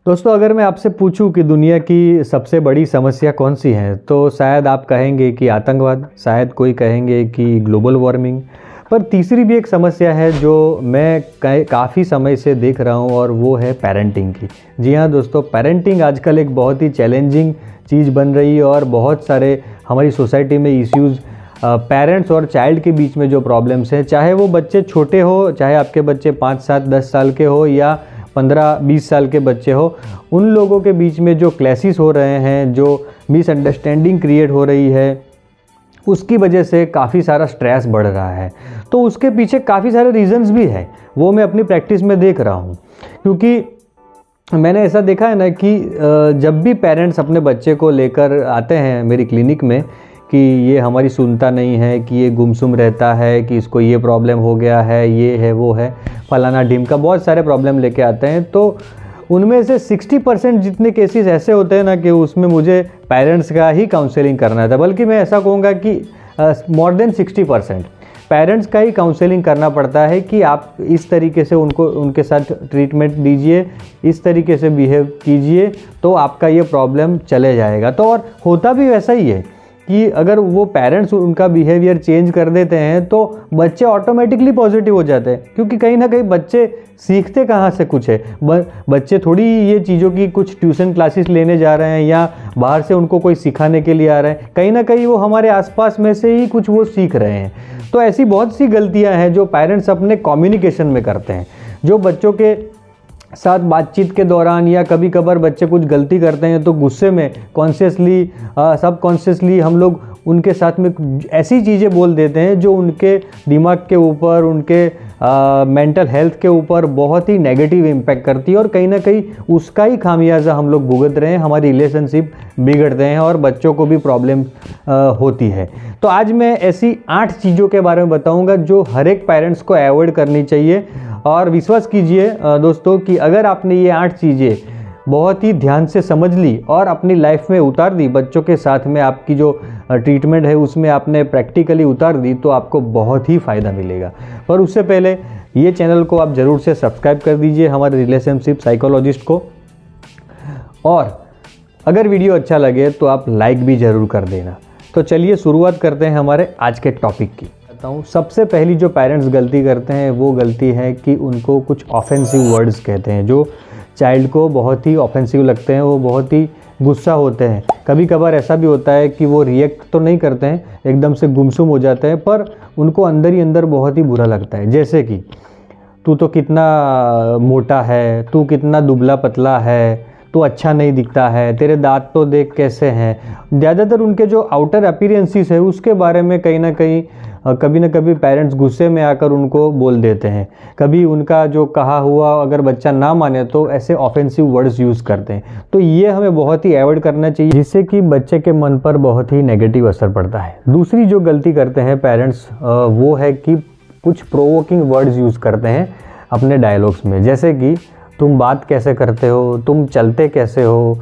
दोस्तों, अगर मैं आपसे पूछूं कि दुनिया की सबसे बड़ी समस्या कौन सी है, तो शायद आप कहेंगे कि आतंकवाद, शायद कोई कहेंगे कि ग्लोबल वार्मिंग। पर तीसरी भी एक समस्या है जो मैं काफ़ी समय से देख रहा हूं, और वो है पेरेंटिंग की। जी हाँ दोस्तों, पेरेंटिंग आजकल एक बहुत ही चैलेंजिंग चीज़ बन रही है, और बहुत सारे हमारी सोसाइटी में इश्यूज़, पेरेंट्स और चाइल्ड के बीच में जो प्रॉब्लम्स हैं, चाहे वो बच्चे छोटे हो, चाहे आपके बच्चे 5, 7, 10 साल के हो या 15-20 साल के बच्चे हो, उन लोगों के बीच में जो क्लैशेस हो रहे हैं, जो मिसअंडरस्टैंडिंग क्रिएट हो रही है, उसकी वजह से काफ़ी सारा स्ट्रेस बढ़ रहा है। तो उसके पीछे काफ़ी सारे रीजंस भी हैं, वो मैं अपनी प्रैक्टिस में देख रहा हूँ। क्योंकि मैंने ऐसा देखा है ना कि जब भी पेरेंट्स अपने बच्चे को लेकर आते हैं मेरी क्लिनिक में कि ये हमारी सुनता नहीं है, कि ये गुमसुम रहता है, कि इसको ये प्रॉब्लम हो गया है, ये है वो है, फलाना ढिमका, बहुत सारे प्रॉब्लम लेके आते हैं, तो उनमें से 60% जितने केसेस ऐसे होते हैं ना कि उसमें मुझे पेरेंट्स का ही काउंसलिंग करना था। बल्कि मैं ऐसा कहूँगा कि मोर देन 60% पेरेंट्स का ही काउंसलिंग करना पड़ता है कि आप इस तरीके से उनके साथ ट्रीटमेंट दीजिए, इस तरीके से बिहेव कीजिए, तो आपका ये प्रॉब्लम चले जाएगा। तो और होता भी वैसा ही है कि अगर वो पेरेंट्स उनका बिहेवियर चेंज कर देते हैं तो बच्चे ऑटोमेटिकली पॉजिटिव हो जाते हैं। क्योंकि कहीं ना कहीं बच्चे सीखते कहाँ से कुछ है, बच्चे थोड़ी ये चीज़ों की कुछ ट्यूशन क्लासेस लेने जा रहे हैं या बाहर से उनको कोई सिखाने के लिए आ रहे हैं, कहीं ना कहीं वो हमारे आसपास में से ही कुछ वो सीख रहे हैं। तो ऐसी बहुत सी गलतियाँ हैं जो पेरेंट्स अपने कम्युनिकेशन में करते हैं, जो बच्चों के साथ बातचीत के दौरान, या कभी कभार बच्चे कुछ गलती करते हैं तो गुस्से में कॉन्शियसली सबकॉन्शियसली हम लोग उनके साथ में ऐसी चीज़ें बोल देते हैं जो उनके दिमाग के ऊपर, उनके मेंटल हेल्थ के ऊपर बहुत ही नेगेटिव इम्पैक्ट करती है, और कहीं ना कहीं उसका ही खामियाजा हम लोग भुगत रहे हैं। हमारी रिलेशनशिप बिगड़ते हैं और बच्चों को भी प्रॉब्लम होती है। तो आज मैं ऐसी 8 चीज़ों के बारे में बताऊंगा जो हर एक पेरेंट्स को अवॉइड करनी चाहिए। और विश्वास कीजिए दोस्तों कि अगर आपने ये 8 चीज़ें बहुत ही ध्यान से समझ ली और अपनी लाइफ में उतार दी, बच्चों के साथ में आपकी जो ट्रीटमेंट है उसमें आपने प्रैक्टिकली उतार दी, तो आपको बहुत ही फ़ायदा मिलेगा। पर उससे पहले ये चैनल को आप ज़रूर से सब्सक्राइब कर दीजिए, हमारे रिलेशनशिप साइकोलॉजिस्ट को। और अगर वीडियो अच्छा लगे तो आप लाइक भी ज़रूर कर देना। तो चलिए शुरुआत करते हैं हमारे आज के टॉपिक की। सबसे पहली जो पेरेंट्स गलती करते हैं वो गलती है कि उनको कुछ ऑफेंसिव वर्ड्स कहते हैं, जो चाइल्ड को बहुत ही ऑफेंसिव लगते हैं, वो बहुत ही गुस्सा होते हैं। कभी कभार ऐसा भी होता है कि वो रिएक्ट तो नहीं करते हैं, एकदम से गुमसुम हो जाते हैं, पर उनको अंदर ही अंदर बहुत ही बुरा लगता है। जैसे कि तू तो कितना मोटा है, तू कितना दुबला पतला है, तो अच्छा नहीं दिखता है, तेरे दांत तो देख कैसे हैं। ज़्यादातर उनके जो आउटर अपीयरेंसेस है उसके बारे में कहीं ना कहीं कभी ना कभी पेरेंट्स गुस्से में आकर उनको बोल देते हैं। कभी उनका जो कहा हुआ अगर बच्चा ना माने तो ऐसे ऑफेंसिव वर्ड्स यूज़ करते हैं। तो ये हमें बहुत ही अवॉइड करना चाहिए, जिससे कि बच्चे के मन पर बहुत ही नेगेटिव असर पड़ता है। दूसरी जो गलती करते हैं पेरेंट्स वो है कि कुछ प्रोवोकिंग वर्ड्स यूज़ करते हैं अपने डायलॉग्स में। जैसे कि तुम बात कैसे करते हो, तुम चलते कैसे हो,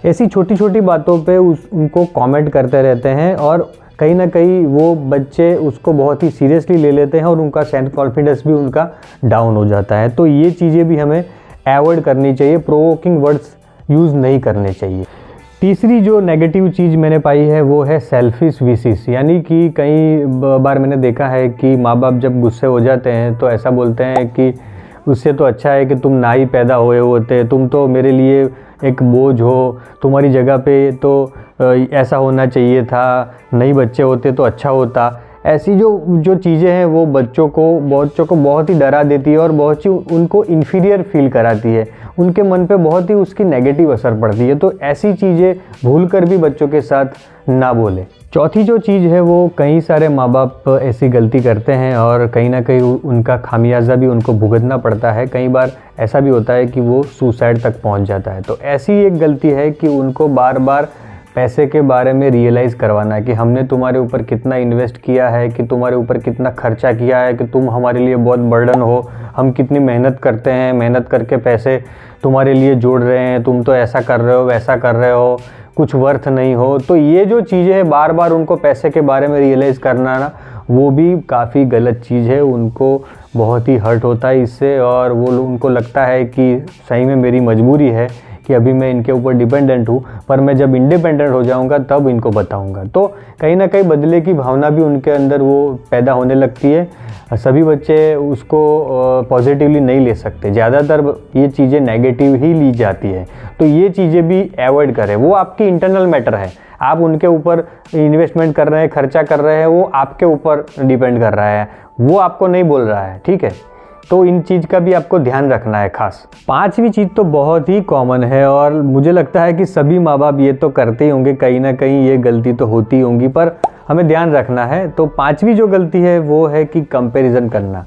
ऐसी छोटी छोटी बातों पे उनको कमेंट करते रहते हैं, और कहीं ना कहीं वो बच्चे उसको बहुत ही सीरियसली ले लेते हैं और उनका सेल्फ कॉन्फिडेंस भी उनका डाउन हो जाता है। तो ये चीज़ें भी हमें अवॉइड करनी चाहिए, प्रोवोकिंग वर्ड्स यूज़ नहीं करने चाहिए। तीसरी जो नेगेटिव चीज़ मैंने पाई है वो है सेल्फिश विशेस। यानी कि कई बार मैंने देखा है कि माँ बाप जब गुस्से हो जाते हैं तो ऐसा बोलते हैं कि उससे तो अच्छा है कि तुम ना ही पैदा हुए होते, तुम तो मेरे लिए एक बोझ हो, तुम्हारी जगह पे तो ऐसा होना चाहिए था, नहीं बच्चे होते तो अच्छा होता। ऐसी जो चीज़ें हैं वो बच्चों को बहुत ही डरा देती है और बहुत ही उनको इन्फीरियर फील कराती है, उनके मन पे बहुत ही उसकी नेगेटिव असर पड़ती है। तो ऐसी चीज़ें भूल कर भी बच्चों के साथ ना बोलें। चौथी जो चीज़ है वो कई सारे माँ बाप ऐसी गलती करते हैं और कहीं ना कहीं उनका खामियाजा भी उनको भुगतना पड़ता है। कई बार ऐसा भी होता है कि वो सुसाइड तक पहुँच जाता है। तो ऐसी एक गलती है कि उनको बार बार पैसे के बारे में रियलाइज़ करवाना कि हमने तुम्हारे ऊपर कितना इन्वेस्ट किया है, कि तुम्हारे ऊपर कितना खर्चा किया है, कि तुम हमारे लिए बहुत बर्डन हो, हम कितनी मेहनत करते हैं, मेहनत करके पैसे तुम्हारे लिए जोड़ रहे हैं, तुम तो ऐसा कर रहे हो, वैसा कर रहे हो, कुछ वर्थ नहीं हो। तो ये जो चीज़ें हैं बार बार उनको पैसे के बारे में रियलाइज़ करना ना, वो भी काफ़ी गलत चीज़ है। उनको बहुत ही हर्ट होता है इससे, और वो उनको लगता है कि सही में मेरी मजबूरी है कि अभी मैं इनके ऊपर डिपेंडेंट हूँ, पर मैं जब इंडिपेंडेंट हो जाऊँगा तब इनको बताऊँगा। तो कहीं ना कहीं बदले की भावना भी उनके अंदर वो पैदा होने लगती है। सभी बच्चे उसको पॉजिटिवली नहीं ले सकते, ज़्यादातर ये चीज़ें नेगेटिव ही ली जाती है। तो ये चीज़ें भी अवॉइड करें। वो आपकी इंटरनल मैटर है, आप उनके ऊपर इन्वेस्टमेंट कर रहे हैं, खर्चा कर रहे हैं, वो आपके ऊपर डिपेंड कर रहा है, वो आपको नहीं बोल रहा है, ठीक है। तो इन चीज़ का भी आपको ध्यान रखना है खास। पांचवी चीज़ तो बहुत ही कॉमन है और मुझे लगता है कि सभी माँ बाप ये तो करते ही होंगे, कहीं ना कहीं ये गलती तो होती होंगी, पर हमें ध्यान रखना है। तो पांचवी जो गलती है वो है कि कंपैरिजन करना।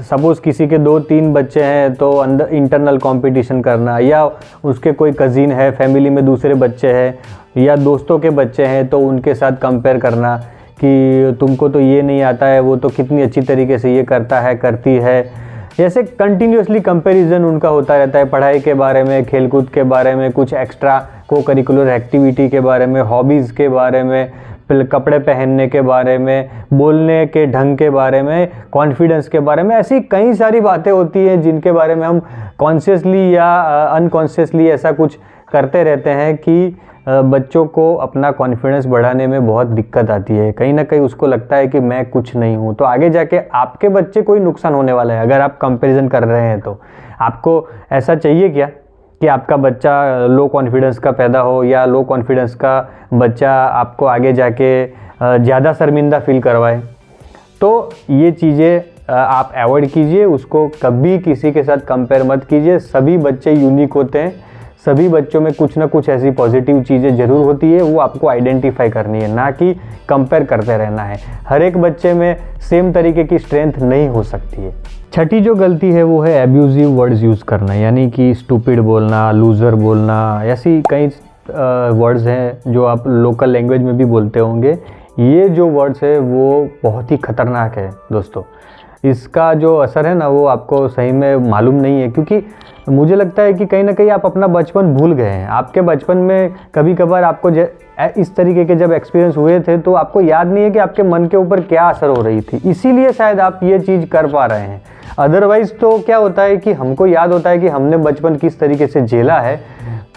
सपोज़ किसी के 2-3 बच्चे हैं तो अंदर इंटरनल कंपटीशन करना, या उसके कोई कज़िन है, फैमिली में दूसरे बच्चे हैं, या दोस्तों के बच्चे हैं तो उनके साथ कंपेयर करना कि तुमको तो ये नहीं आता है, वो तो कितनी अच्छी तरीके से ये करता है, करती है। ऐसे कंटिन्यूसली कंपैरिजन उनका होता रहता है, पढ़ाई के बारे में, खेलकूद के बारे में, कुछ एक्स्ट्रा को करिकुलर एक्टिविटी के बारे में, हॉबीज़ के बारे में, कपड़े पहनने के बारे में, बोलने के ढंग के बारे में, कॉन्फिडेंस के बारे में। ऐसी कई सारी बातें होती हैं जिनके बारे में हम कॉन्शियसली या अनकॉन्शियसली ऐसा कुछ करते रहते हैं कि बच्चों को अपना कॉन्फिडेंस बढ़ाने में बहुत दिक्कत आती है। कहीं ना कहीं उसको लगता है कि मैं कुछ नहीं हूँ, तो आगे जाके आपके बच्चे को ही नुकसान होने वाला है। अगर आप कंपैरिजन कर रहे हैं तो आपको ऐसा चाहिए क्या कि आपका बच्चा लो कॉन्फिडेंस का पैदा हो, या लो कॉन्फिडेंस का बच्चा आपको आगे जाके ज़्यादा शर्मिंदा फील करवाए। तो ये चीज़ें आप अवॉइड कीजिए, उसको कभी किसी के साथ कंपेयर मत कीजिए। सभी बच्चे यूनिक होते हैं, सभी बच्चों में कुछ ना कुछ ऐसी पॉजिटिव चीज़ें ज़रूर होती है, वो आपको आइडेंटिफाई करनी है, ना कि कंपेयर करते रहना है। हर एक बच्चे में सेम तरीके की स्ट्रेंथ नहीं हो सकती है। छठी जो गलती है वो है एब्यूजिव वर्ड्स यूज़ करना, यानी कि स्टूपिड बोलना, लूज़र बोलना, ऐसी कई वर्ड्स हैं जो आप लोकल लैंग्वेज में भी बोलते होंगे। ये जो वर्ड्स है वो बहुत ही ख़तरनाक है दोस्तों। इसका जो असर है ना वो आपको सही में मालूम नहीं है, क्योंकि मुझे लगता है कि कहीं ना कहीं आप अपना बचपन भूल गए हैं। आपके बचपन में कभी कभार आपको इस तरीके के जब एक्सपीरियंस हुए थे तो आपको याद नहीं है कि आपके मन के ऊपर क्या असर हो रही थी, इसीलिए शायद आप ये चीज़ कर पा रहे हैं। अदरवाइज़ तो क्या होता है कि हमको याद होता है कि हमने बचपन किस तरीके से झेला है,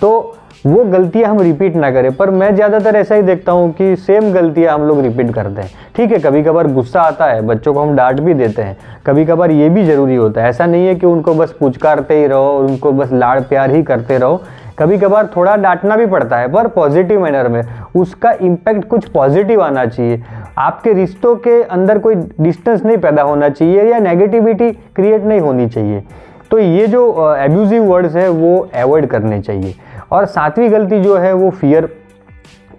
तो वो गलतियां हम रिपीट ना करें। पर मैं ज़्यादातर ऐसा ही देखता हूँ कि सेम गलतियां हम लोग रिपीट करते हैं। ठीक है, कभी कभार गुस्सा आता है, बच्चों को हम डांट भी देते हैं, कभी कभार ये भी ज़रूरी होता है। ऐसा नहीं है कि उनको बस पुचकारते ही रहो, उनको बस लाड़ प्यार ही करते रहो। कभी कभार थोड़ा डांटना भी पड़ता है, पर पॉजिटिव मैनर में। उसका इम्पैक्ट कुछ पॉजिटिव आना चाहिए। आपके रिश्तों के अंदर कोई डिस्टेंस नहीं पैदा होना चाहिए या नेगेटिविटी क्रिएट नहीं होनी चाहिए। तो ये जो एब्यूजिव वर्ड्स है वो अवॉइड करने चाहिए। और सातवीं गलती जो है वो फियर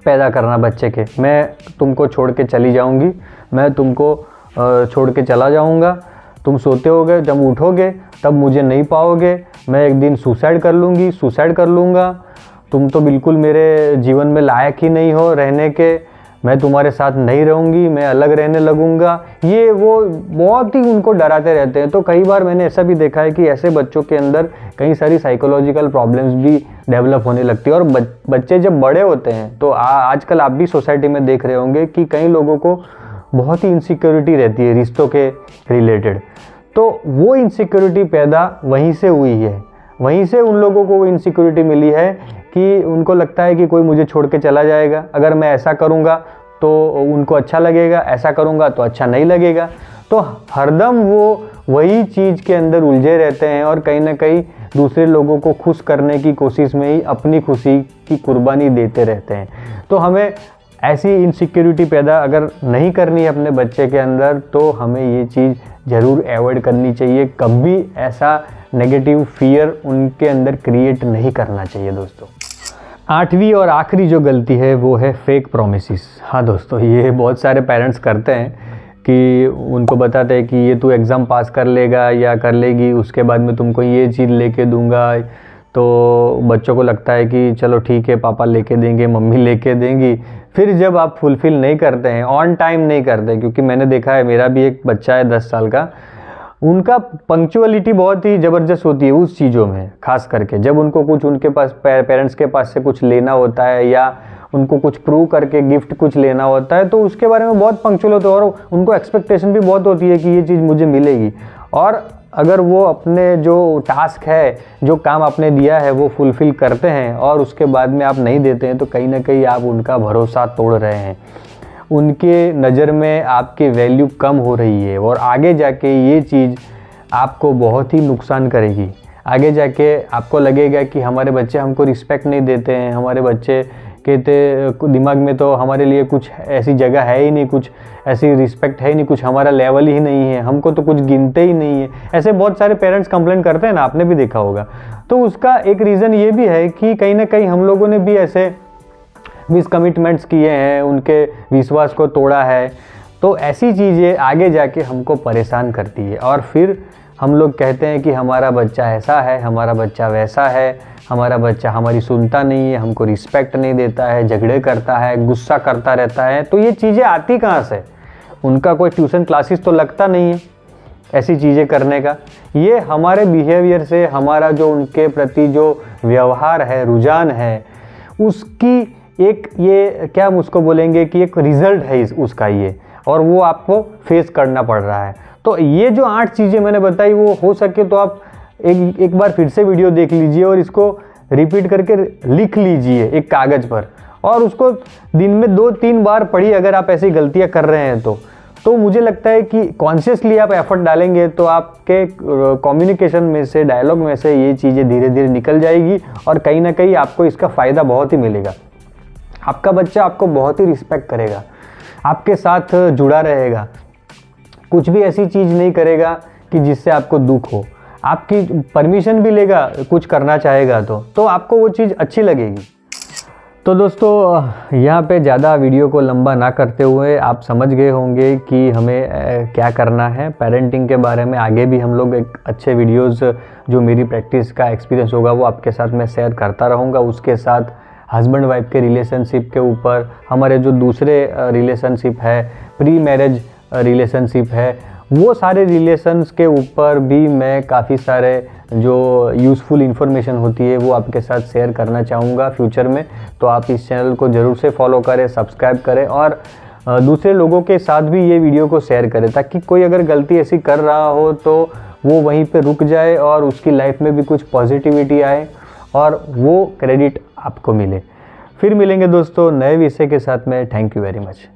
पैदा करना बच्चे के। मैं तुमको छोड़ के चली जाऊंगी, मैं तुमको छोड़ के चला जाऊंगा, तुम सोते होगे, जब उठोगे तब मुझे नहीं पाओगे, मैं एक दिन सुसाइड कर लूँगी, सुसाइड कर लूँगा, तुम तो बिल्कुल मेरे जीवन में लायक ही नहीं हो रहने के, मैं तुम्हारे साथ नहीं रहूँगी, मैं अलग रहने लगूँगा। ये वो बहुत ही उनको डराते रहते हैं। तो कई बार मैंने ऐसा भी देखा है कि ऐसे बच्चों के अंदर कई सारी साइकोलॉजिकल प्रॉब्लम्स भी डेवलप होने लगती है। और बच्चे जब बड़े होते हैं तो आजकल आप भी सोसाइटी में देख रहे होंगे कि कई लोगों को बहुत ही इनसिक्योरिटी रहती है रिश्तों के रिलेटेड। तो वो इनसिक्योरिटी पैदा वहीं से हुई है, वहीं से उन लोगों को वो इनसिक्योरिटी मिली है कि उनको लगता है कि कोई मुझे छोड़ के चला जाएगा, अगर मैं ऐसा करूँगा तो उनको अच्छा लगेगा, ऐसा करूँगा तो अच्छा नहीं लगेगा। तो हरदम वो वही चीज़ के अंदर उलझे रहते हैं और कहीं ना कहीं दूसरे लोगों को खुश करने की कोशिश में ही अपनी खुशी की कुर्बानी देते रहते हैं। तो हमें ऐसी इनसिक्योरिटी पैदा अगर नहीं करनी है अपने बच्चे के अंदर, तो हमें ये चीज़ ज़रूर अवॉइड करनी चाहिए। कभी ऐसा नेगेटिव फियर उनके अंदर क्रिएट नहीं करना चाहिए दोस्तों। आठवीं और आखिरी जो गलती है वो है फेक प्रोमिसेस। हाँ दोस्तों, ये बहुत सारे पेरेंट्स करते हैं कि उनको बताते हैं कि ये तू एग्ज़ाम पास कर लेगा या कर लेगी, उसके बाद में तुमको ये चीज़ लेके दूंगा। तो बच्चों को लगता है कि चलो ठीक है, पापा लेके देंगे, मम्मी लेके देंगी। फिर जब आप फुलफ़िल नहीं करते हैं, ऑन टाइम नहीं करते, क्योंकि मैंने देखा है, मेरा भी एक बच्चा है 10 साल का, उनका पंक्चुअलिटी बहुत ही ज़बरदस्त होती है उस चीज़ों में। खास करके जब उनको कुछ उनके पास पेरेंट्स के पास से कुछ लेना होता है या उनको कुछ प्रूव करके गिफ्ट कुछ लेना होता है, तो उसके बारे में बहुत पंक्चुअल होते हैं और उनको एक्सपेक्टेशन भी बहुत होती है कि ये चीज़ मुझे मिलेगी। और अगर वो अपने जो टास्क है, जो काम आपने दिया है वो फुलफ़िल करते हैं और उसके बाद में आप नहीं देते हैं, तो कहीं ना कहीं आप उनका भरोसा तोड़ रहे हैं, उनके नज़र में आपकी वैल्यू कम हो रही है और आगे जाके ये चीज़ आपको बहुत ही नुकसान करेगी। आगे जाके आपको लगेगा कि हमारे बच्चे हमको रिस्पेक्ट नहीं देते हैं, हमारे बच्चे कहते दिमाग में तो हमारे लिए कुछ ऐसी जगह है ही नहीं, कुछ ऐसी रिस्पेक्ट है ही नहीं, कुछ हमारा लेवल ही नहीं है, हमको तो कुछ गिनते ही नहीं है। ऐसे बहुत सारे पेरेंट्स कंप्लेंट करते हैं ना, आपने भी देखा होगा। तो उसका एक रीज़न ये भी है कि कहीं ना कहीं हम लोगों ने भी ऐसे मिसकमिटमेंट्स किए हैं, उनके विश्वास को तोड़ा है। तो ऐसी चीज़ें आगे जाके हमको परेशान करती है और फिर हम लोग कहते हैं कि हमारा बच्चा ऐसा है, हमारा बच्चा वैसा है, हमारा बच्चा हमारी सुनता नहीं है, हमको रिस्पेक्ट नहीं देता है, झगड़े करता है, गुस्सा करता रहता है। तो ये चीज़ें आती कहाँ से? उनका कोई ट्यूशन क्लासेस तो लगता नहीं है ऐसी चीज़ें करने का। ये हमारे बिहेवियर से, हमारा जो उनके प्रति जो व्यवहार है, रुझान है, उसकी एक ये क्या हम उसको बोलेंगे कि एक रिज़ल्ट है उसका ये, और वो आपको फेस करना पड़ रहा है। तो ये जो 8 चीज़ें मैंने बताई, वो हो सके तो आप एक बार फिर से वीडियो देख लीजिए और इसको रिपीट करके लिख लीजिए एक कागज़ पर, और उसको दिन में 2-3 बार पढ़िए। अगर आप ऐसी गलतियां कर रहे हैं तो मुझे लगता है कि कॉन्शियसली आप एफर्ट डालेंगे तो आपके कम्युनिकेशन में से, डायलॉग में से ये चीज़ें धीरे धीरे निकल जाएगी और कहीं ना कहीं आपको इसका फ़ायदा बहुत ही मिलेगा। आपका बच्चा आपको बहुत ही रिस्पेक्ट करेगा, आपके साथ जुड़ा रहेगा, कुछ भी ऐसी चीज़ नहीं करेगा कि जिससे आपको दुख हो। आपकी परमिशन भी लेगा, कुछ करना चाहेगा तो आपको वो चीज़ अच्छी लगेगी। तो दोस्तों, यहाँ पे ज़्यादा वीडियो को लंबा ना करते हुए आप समझ गए होंगे कि हमें क्या करना है पेरेंटिंग के बारे में। आगे भी हम लोग एक अच्छे वीडियोस जो मेरी प्रैक्टिस का एक्सपीरियंस होगा वो आपके साथ मैं शेयर करता रहूँगा। उसके साथ हस्बैंड वाइफ के रिलेशनशिप के ऊपर, हमारे जो दूसरे रिलेशनशिप है, प्री मैरिज रिलेशनशिप है, वो सारे रिलेशंस के ऊपर भी मैं काफ़ी सारे जो यूज़फुल इन्फॉर्मेशन होती है वो आपके साथ शेयर करना चाहूँगा फ्यूचर में। तो आप इस चैनल को ज़रूर से फॉलो करें, सब्सक्राइब करें और दूसरे लोगों के साथ भी ये वीडियो को शेयर करें, ताकि कोई अगर गलती ऐसी कर रहा हो तो वो वहीं पे रुक जाए और उसकी लाइफ में भी कुछ पॉजिटिविटी आए और वो क्रेडिट आपको मिले। फिर मिलेंगे दोस्तों नए विषय के साथ में। Thank you very much.